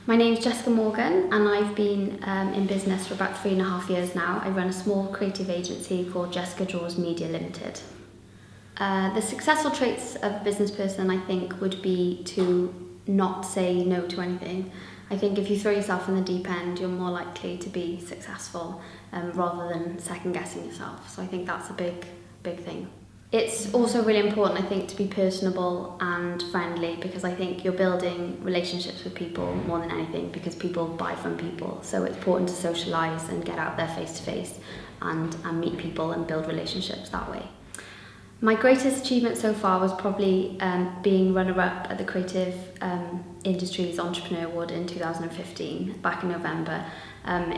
My name's Jessica Morgan and I've been in business for about 3.5 years now. I run a small creative agency called Jessica Draws Media Limited. The successful traits of a business person, I think, would be to not say no to anything. I think if you throw yourself in the deep end, you're more likely to be successful rather than second guessing yourself. So I think that's a big thing. It's also really important, I think, to be personable and friendly, because I think you're building relationships with people more than anything, because people buy from people. So it's important to socialise and get out there face to face and meet people and build relationships that way. My greatest achievement so far was probably being runner-up at the Creative Industries Entrepreneur Award in 2015, back in November.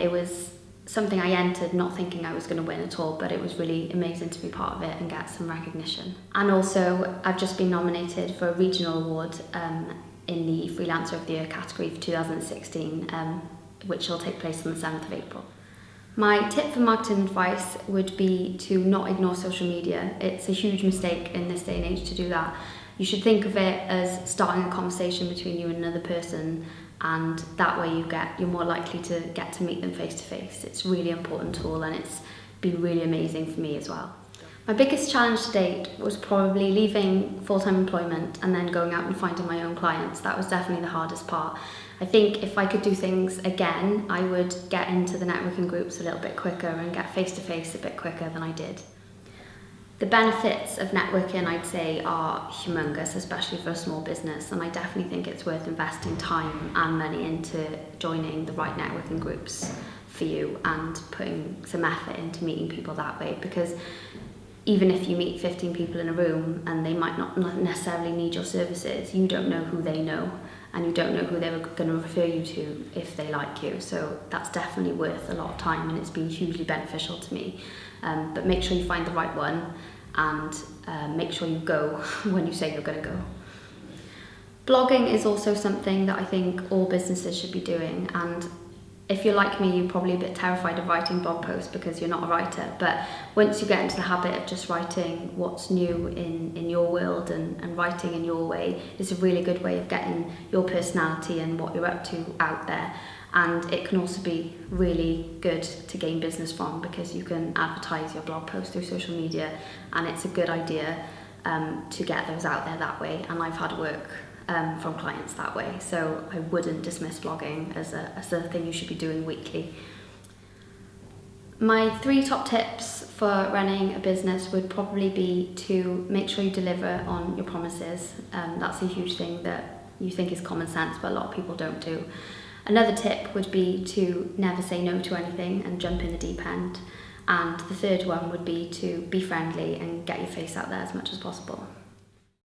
It was something I entered not thinking I was going to win at all, but it was really amazing to be part of it and get some recognition. And also, I've just been nominated for a regional award in the Freelancer of the Year category for 2016, which will take place on the 7th of April. My tip for marketing advice would be to not ignore social media. It's a huge mistake in this day and age to do that. You should think of it as starting a conversation between you and another person, and that way you're more likely to get to meet them face to face. It's a really important tool and it's been really amazing for me as well. My biggest challenge to date was probably leaving full-time employment and then going out and finding my own clients. That was definitely the hardest part. I think if I could do things again, I would get into the networking groups a little bit quicker and get face to face a bit quicker than I did. The benefits of networking, I'd say, are humongous, especially for a small business, and I definitely think it's worth investing time and money into joining the right networking groups for you and putting some effort into meeting people that way, because even if you meet 15 people in a room and they might not necessarily need your services, you don't know who they know and you don't know who they're going to refer you to if they like you. So that's definitely worth a lot of time and it's been hugely beneficial to me. But make sure you find the right one and make sure you go when you say you're going to go. Blogging is also something that I think all businesses should be doing, and if you're like me, you're probably a bit terrified of writing blog posts because you're not a writer, but once you get into the habit of just writing what's new in your world and writing in your way, it's a really good way of getting your personality and what you're up to out there. And it can also be really good to gain business from, because you can advertise your blog post through social media, and it's a good idea to get those out there that way. And I've had work from clients that way, so I wouldn't dismiss blogging as a thing you should be doing weekly. My 3 top tips for running a business would probably be to make sure you deliver on your promises. That's a huge thing that you think is common sense, but a lot of people don't do. Another tip would be to never say no to anything and jump in the deep end. And the third one would be to be friendly and get your face out there as much as possible.